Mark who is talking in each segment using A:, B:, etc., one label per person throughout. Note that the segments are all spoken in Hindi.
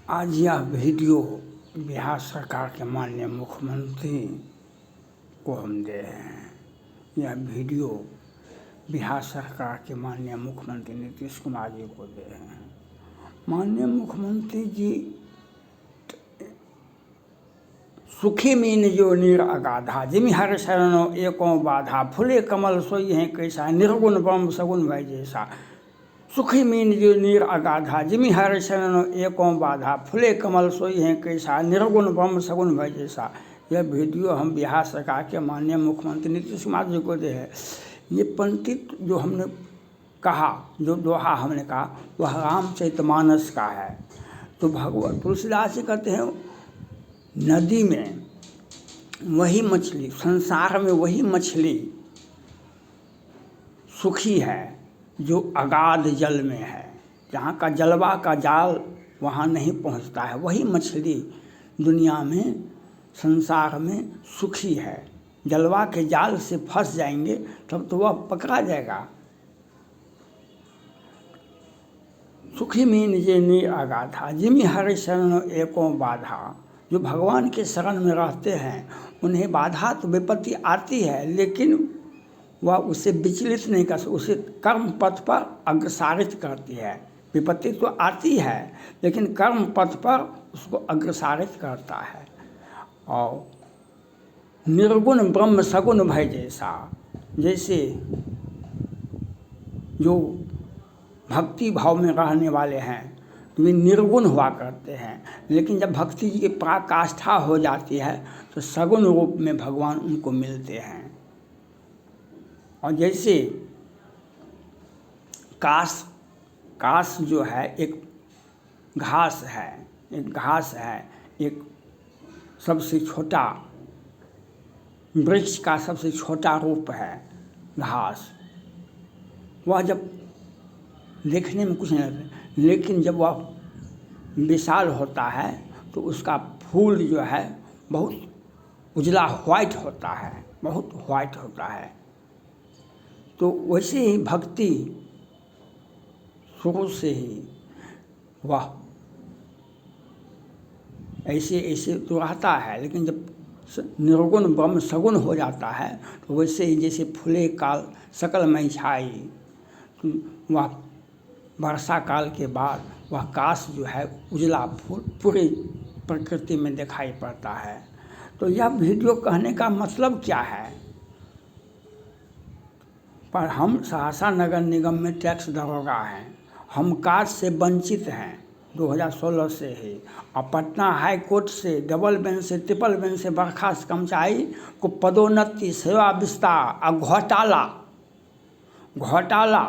A: आज यह वीडियो बिहार सरकार के माननीय मुख्यमंत्री को हम दे रहे हैं। यह वीडियो बिहार सरकार के माननीय मुख्यमंत्री नीतीश कुमार जी को दे रहे हैं। माननीय मुख्यमंत्री जी, सुखी मीन जो नीर अगाधा जिमि हर शरणो एको बाधा फुले कमल सोई हैं कैसा निर्गुण ब्रह्म सगुण भय जैसा। सुखी मीन जो नीर अगाधा जिमि हर शरणो एको बाधा फुले कमल सोई हैं कैसा निर्गुण ब्रह्म सगुण भय जैसा। यह वीडियो हम बिहार सरकार के माननीय मुख्यमंत्री नीतीश कुमार जी को दे है। ये पंडित जो हमने कहा, जो दोहा हमने कहा, वह रामचरितमानस का है। तो भगवान तुलसीदास जी कहते हैं, नदी में वही मछली, संसार में वही मछली सुखी है जो अगाध जल में है। जहाँ का जलवा का जाल वहाँ नहीं पहुँचता है, वही मछली दुनिया में, संसार में सुखी है। जलवा के जाल से फंस जाएंगे तब तो वह पकड़ा जाएगा। सुखी मीन जे नीर अगाधा जिमि हर शरण एको बाधा। जो भगवान के शरण में रहते हैं उन्हें बाधा तो विपत्ति आती है, लेकिन वह उसे विचलित नहीं कर सकते, उसे कर्म पथ पर अग्रसारित करती है। विपत्ति तो आती है लेकिन कर्म पथ पर उसको अग्रसारित करता है। और निर्गुण ब्रह्म सगुण भय जैसा, जैसे जो भक्ति भाव में रहने वाले हैं तो वे निर्गुण हुआ करते हैं, लेकिन जब भक्ति की पराकाष्ठा हो जाती है तो सगुण रूप में भगवान उनको मिलते हैं। और जैसे काश जो है एक घास है, एक सबसे छोटा वृक्ष का सबसे छोटा रूप है घास। वह जब देखने में कुछ नहीं लगता, लेकिन जब वह विशाल होता है तो उसका फूल जो है बहुत उजला व्हाइट होता है, बहुत व्हाइट होता है। तो वैसे ही भक्ति शुरू से ही वह ऐसे तो रहता है, लेकिन जब निर्गुण ब्रह्म सगुण हो जाता है तो वैसे ही जैसे फूले काल सकल मई छाई, वह वर्षा काल के बाद वह काश जो है उजला फूल पूरी प्रकृति में दिखाई पड़ता है। तो यह वीडियो कहने का मतलब क्या है? पर हम सहरसा नगर निगम में टैक्स दरोगा हैं, हम कार्ड से वंचित हैं 2016 से ही। और पटना हाई कोर्ट से डबल बेंच से ट्रिपल बेंच से बर्खास्त कर्मचारी को पदोन्नति, सेवा विस्तार और घोटाला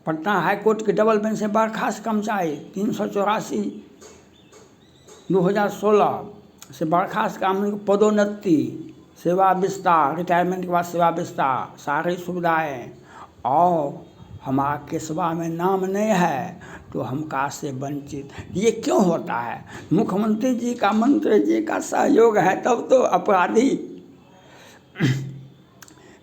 A: पटना हाई कोर्ट के डबल बेंच से बर्खास्त कर्मचारी 384 2016 से बर्खास्त कर्मचारी को पदोन्नति, सेवा विस्तार, रिटायरमेंट के बाद सेवा विस्तार, सारी सुविधाएं, और हमारा केसवा में नाम नहीं है तो हम कार्ड से वंचित। ये क्यों होता है? मुख्यमंत्री जी का, मंत्री जी का सहयोग है तब तो अपराधी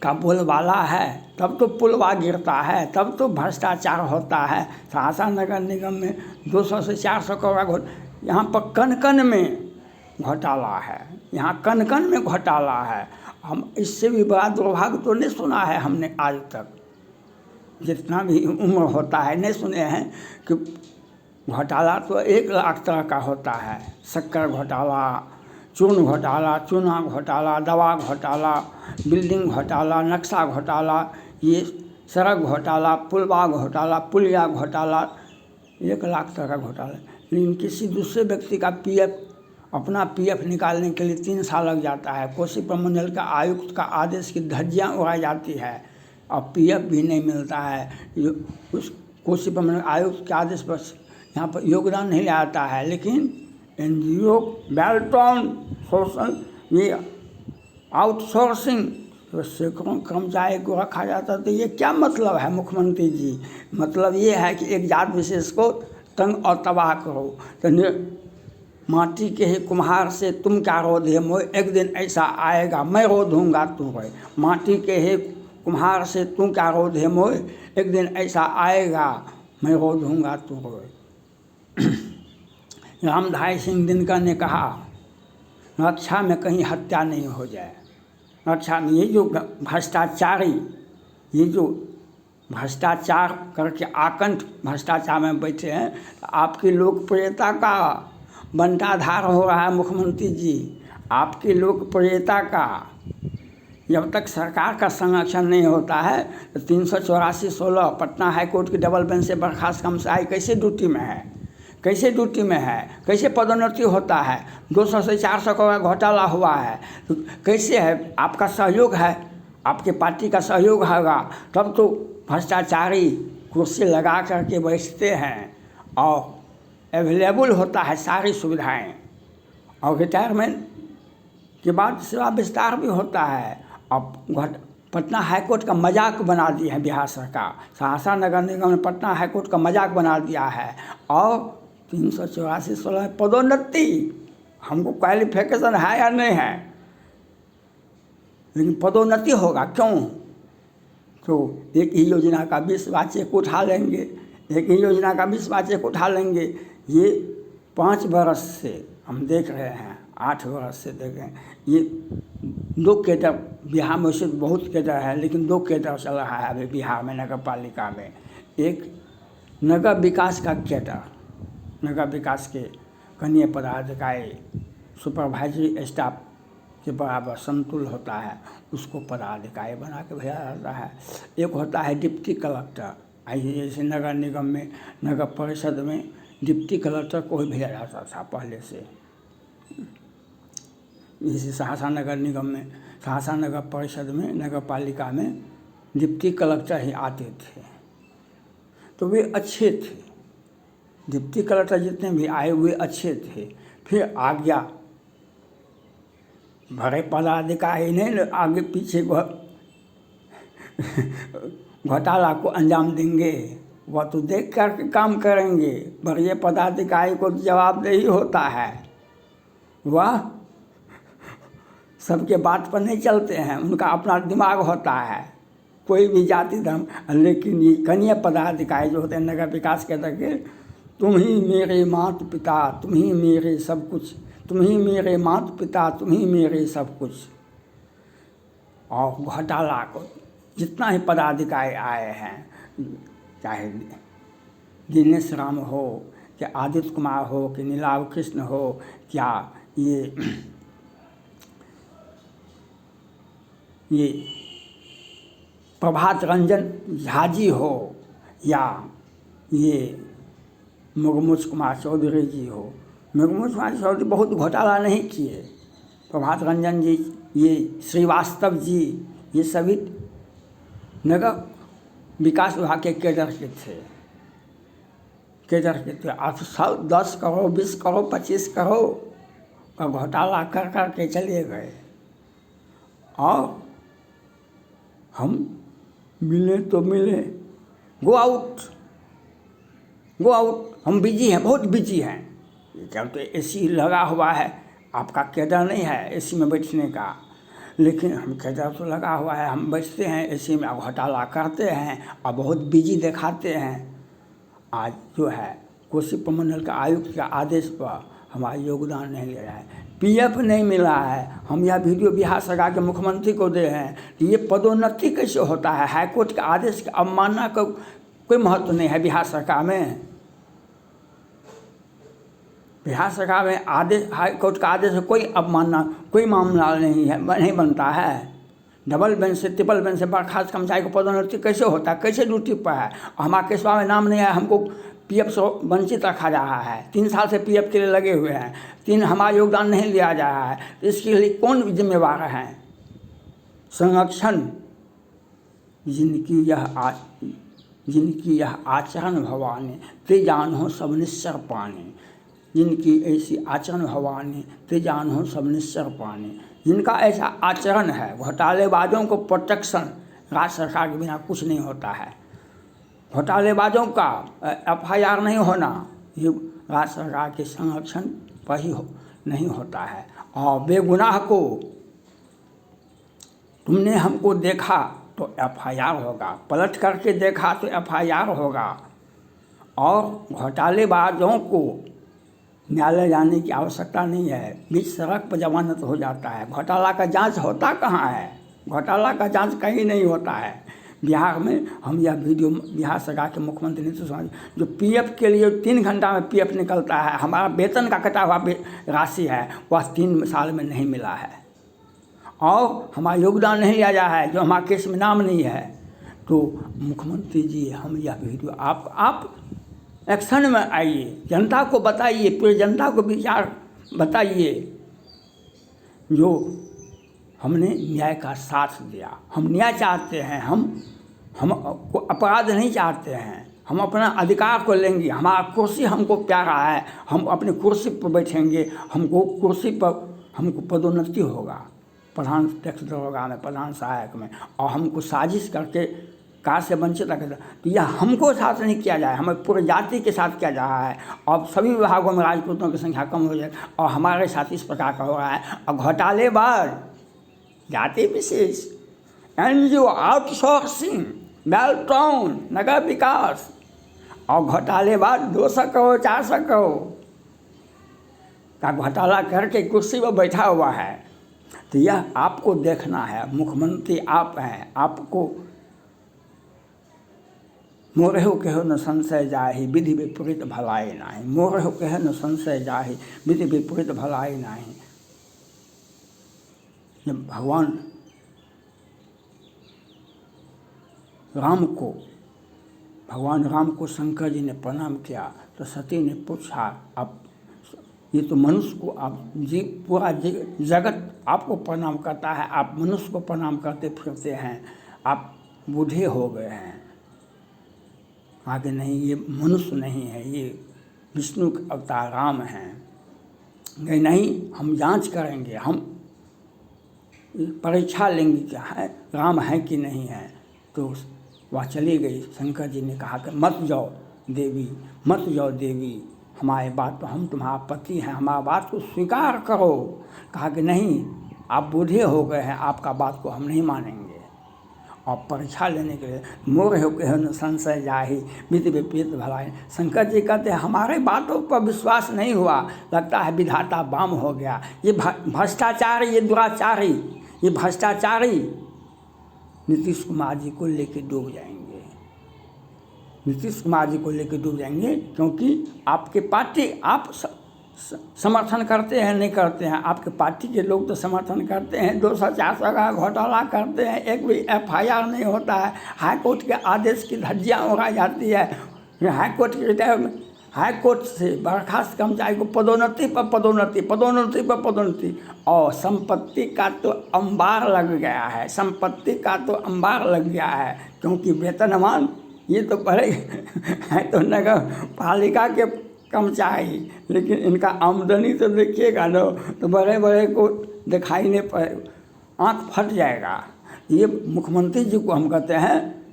A: का बोलबाला है, तब तो पुलवा गिरता है, तब तो भ्रष्टाचार होता है। सहरसा नगर निगम में 200 से 400 करोड़ यहाँ पर कन में घोटाला है, यहाँ कन में घोटाला है। हम इससे भी बड़ा दुर्भाग्य तो नहीं सुना है हमने आज तक, जितना भी उम्र होता है नहीं सुने हैं कि घोटाला तो 1 लाख तरह का होता है। शक्कर घोटाला, चून घोटाला, चूना घोटाला, दवा घोटाला, बिल्डिंग घोटाला, नक्शा घोटाला, ये सड़क घोटाला, पुलवा घोटाला, पुलिया घोटाला, 1 लाख तरह का घोटाला। लेकिन किसी दूसरे व्यक्ति का अपना पीएफ निकालने के लिए 3 साल लग जाता है। कोसी प्रमंडल का आयुक्त का आदेश की धज्जियाँ उड़ाई जाती है और पीएफ भी नहीं मिलता है। उस कोसी प्रमंडल आयुक्त के आदेश पर यहाँ पर योगदान नहीं आता है, लेकिन एनजीओ बेल्टॉन सोशल ये आउटसोर्सिंग तो सैकड़ों कर्मचारी को रखा जाता। तो ये क्या मतलब है मुख्यमंत्री जी? मतलब ये है कि एक जात विशेष को तंग और तबाह करो। तो माटी के ही कुम्हार से तुम क्या रोधे मोय, एक दिन ऐसा आएगा मैं रोधूंगा तू रोए। माटी के ही कुम्हार से तू क्या रोधे मोय, एक दिन ऐसा आएगा मैं रोधूंगा तू रोए। रामधारी सिंह दिनकर ने कहा, रक्षा में कहीं हत्या नहीं हो जाए। रक्षा में ये जो भ्रष्टाचारी, ये जो भ्रष्टाचार करके आकंठ भ्रष्टाचार में बैठे हैं, तो आपकी लोकप्रियता का बंटाधार हो रहा है मुख्यमंत्री जी। आपकी लोकप्रियता का जब तक सरकार का संरक्षण नहीं होता है तो 384/16 पटना हाईकोर्ट की डबल बेंच से बर्खास्त कर्मचारी कैसे ड्यूटी में है, कैसे ड्यूटी में है, कैसे पदोन्नति होता है? 200 से 400 का घोटाला हुआ है तो कैसे है? आपका सहयोग है, आपके पार्टी का सहयोग होगा तब तो भ्रष्टाचारी कुर्सी लगा करके बैठते हैं और अवेलेबल होता है सारी सुविधाएं, और रिटायरमेंट के बाद सेवा विस्तार भी होता है। अब पटना हाईकोर्ट का मजाक बना दिया है बिहार सरकार। सहरसा नगर निगम ने पटना हाईकोर्ट का मजाक बना दिया है और 384/16 पदोन्नति, हमको क्वालिफिकेशन है या नहीं है, लेकिन पदोन्नति होगा। क्यों? तो एक ही योजना का 20 चेक उठा लेंगे, एक ही योजना का 20 चेक उठा लेंगे। ये 5 बरस से हम देख रहे हैं, 8 बरस से देख रहे हैं। ये 2 केडर बिहार में से बहुत केडर है, लेकिन 2 केडर चल रहा है अभी बिहार में नगर पालिका में। एक नगर विकास का केडर, नगर विकास के कनीय पदाधिकारी सुपरवाइजरी स्टाफ के बराबर समतुल होता है, उसको पदाधिकारी बना के भेजा जाता है। एक होता है डिप्टी कलेक्टर, जैसे नगर निगम में, नगर परिषद में डिप्टी कलेक्टर को ही भेजा जाता था पहले से। जैसे सहरसा नगर निगम में, सहरसा नगर परिषद में, नगर पालिका में डिप्टी कलेक्टर ही आते थे, तो वे अच्छे थे। डिप्टी कलेक्टर जितने भी आए हुए अच्छे थे। फिर आ गया बड़े पदाधिकारी नहीं आगे पीछे घोटाला को अंजाम देंगे, वह तो देख कर के काम करेंगे। बड़े पदाधिकारी को जवाबदेही होता है, वह सबके बात पर नहीं चलते हैं, उनका अपना दिमाग होता है, कोई भी जाति धर्म। लेकिन ये कनीय पदाधिकारी जो होते हैं नगर विकास के तक, तुम ही मेरे माता पिता, तुम ही मेरे सब कुछ, तुम ही मेरे माता पिता, तुम ही मेरे सब कुछ। और घोटाला को जितना ही पदाधिकारी आए हैं, चाहे दिनेश राम हो, कि आदित्य कुमार हो, कि नीलाभ कृष्ण हो, क्या ये प्रभात रंजन झा जी हो, या ये मुगमुच कुमार चौधरी जी हो। मुगमुच कुमार चौधरी बहुत घोटाला नहीं किए। प्रभात रंजन जी, ये श्रीवास्तव जी, ये सभी नगर विकास विभाग के केडर के थे, केडर के थे। आज 10 करोड़ 20 करोड़ 25 करोड़ का घोटाला कर कर के चले गए। और हम मिले तो मिले, गो आउट, गो आउट, हम बिजी हैं, बहुत बिजी हैं। जब तो एसी लगा हुआ है, आपका केडर नहीं है एसी में बैठने का, लेकिन हम केडर तो लगा हुआ है, हम बैठते हैं एसी में, घोटाला करते हैं और बहुत बिजी दिखाते हैं। आज जो है कोसी प्रमंडल का आयुक्त के आदेश पर हमारा योगदान नहीं ले रहा है, पीएफ नहीं मिला है। हम यह वीडियो बिहार सरकार के मुख्यमंत्री को दे हैं कि ये पदोन्नति कैसे होता है? हाईकोर्ट के आदेश की अवमानना का कोई महत्व नहीं है बिहार सरकार में। बिहार सरकार में आदेश, हाईकोर्ट का आदेश कोई अवमानना, कोई मामला नहीं है, नहीं बनता है। डबल बेंच से ट्रिपल बेंच से बर्खास्त कर्मचारी को पदोन्नति कैसे होता है, कैसे ड्यूटी पर है? हमारे केसवा में नाम नहीं है, हमको पीएफ से वंचित रखा जा रहा है। 3 साल से पीएफ के लिए लगे हुए हैं, 3 हमारा योगदान नहीं लिया जा रहा है। तो इसके लिए कौन जिम्मेवार है? संरक्षण जिनकी यह आचरण भवानी, ते जान हो सब निश्चर पानी। जिनकी ऐसी आचरण भवानी, ते जान हो सब निश्चर पानी। जिनका ऐसा आचरण है, घोटालेबाजों को प्रोटेक्शन राज्य सरकार के बिना कुछ नहीं होता है। घोटालेबाजों का एफआईआर नहीं होना, ये राज्य सरकार के संरक्षण पर ही नहीं होता है। और बेगुनाह को तुमने हमको देखा तो एफआईआर होगा, पलट करके देखा तो एफआईआर होगा। और घोटालेबाजों को न्यायालय जाने की आवश्यकता नहीं है, बीच सड़क पर जमानत हो जाता है। घोटाला का जांच होता कहाँ है? घोटाला का जांच कहीं नहीं होता है। बिहार में हम यह वीडियो बिहार सरकार के मुख्यमंत्री नीतीश कुमार जो पीएफ के लिए 3 घंटा में पीएफ निकलता है, हमारा वेतन का कटा हुआ राशि है वह 3 साल में नहीं मिला है और हमारा योगदान नहीं लिया जा है, जो हमारे केस में नाम नहीं है। तो मुख्यमंत्री जी हम यह वीडियो आप एक्शन में आइए, जनता को बताइए, पूरी जनता को विचार बताइए। जो हमने न्याय का साथ दिया, हम न्याय चाहते हैं, हम अपराध नहीं चाहते हैं, हम अपना अधिकार को लेंगे। हमारा कुर्सी हमको प्यारा है, हम अपनी कुर्सी पर बैठेंगे, हमको कुर्सी पर हमको पदोन्नति होगा, प्रधान टैक्स दरोगा में, प्रधान सहायक में, और हमको साजिश करके कार से वंचित रखा। तो यह हमको साथ नहीं किया जाए, हमें पूरे जाति के साथ किया जा रहा है। और सभी विभागों में राजपूतों की संख्या कम हो जाए और हमारे साथ इस प्रकार का हो रहा है। और घोटालेबाज जाति विशेष, NGO आउटसोर्सिंग, बेल्टाउन, नगर विकास और घोटालेबाज 200 करोड़ 400 करोड़ का घोटाला करके कुर्सी पर बैठा हुआ है। तो यह आपको देखना है, मुख्यमंत्री आप हैं, आपको मोरहु केहु न संशय जाहि विधि विपरीत भलाई नाही, मोरहु केहु न संशय जाहि विधि विपरीत भलाई नाही। जब भगवान राम को शंकर जी ने प्रणाम किया तो सती ने पूछा, अब ये तो मनुष्य को आप पूरा जगत आपको प्रणाम करता है, आप मनुष्य को प्रणाम करते फिरते हैं, आप बूढ़े हो गए हैं। आगे नहीं, ये मनुष्य नहीं है, ये विष्णु के अवतार राम हैं। नहीं, हम जांच करेंगे, हम परीक्षा लेंगे क्या है राम है कि नहीं है। तो वह चली गई। शंकर जी ने कहा कि मत जाओ देवी, हमारी बात तो, हम तुम्हारा पति हैं, हमारी बात को स्वीकार करो। कहा कि नहीं, आप बूढ़े हो गए हैं, आपका बात को हम नहीं मानेंगे। और परीक्षा लेने के लिए मोरहु केहु न संशय जाहि विधि विपरीत भलाई। शंकर जी कहते हैं हमारे बातों पर विश्वास नहीं हुआ, लगता है विधाता बाम हो गया। ये भ्रष्टाचारी, ये दुराचारी, ये भ्रष्टाचारी नीतीश कुमार जी को लेके डूब जाएंगे, नीतीश कुमार जी को लेके डूब जाएंगे। क्योंकि आपके पार्टी, आप समर्थन करते हैं नहीं करते हैं, आपके पार्टी के लोग तो समर्थन करते हैं, 200-400 का घोटाला करते हैं, एक भी FIR नहीं होता है, हाई कोर्ट के आदेश की धज्जियाँ उड़ाई जाती है। हाई कोर्ट से बर्खास्त कर्मचारी को पदोन्नति पर पदोन्नति, और संपत्ति का तो अंबार लग गया है, संपत्ति का तो अंबार लग गया है। क्योंकि वेतनमान ये तो बड़े हैं तो नगर पालिका के कर्मचारी, लेकिन इनका आमदनी तो देखिएगा ना, तो बड़े बड़े को दिखाई नहीं पड़े, आँख फट जाएगा। ये मुख्यमंत्री जी को हम कहते हैं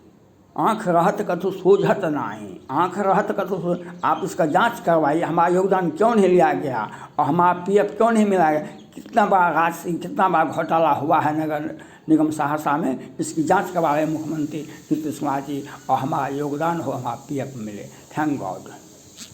A: आँख रहत कथु सोझत नहीं, आँख रहत कथु, आप इसका जांच करवाइए, हमारा योगदान क्यों नहीं लिया गया और हमारा PF क्यों नहीं मिला गया, कितना बार राशि, कितना बार घोटाला हुआ है नगर निगम सहरसा में, इसकी जांच करवा रहे मुख्यमंत्री नीतीश कुमार जी, और हमारा योगदान हो, हमारा PF मिले। Thank God.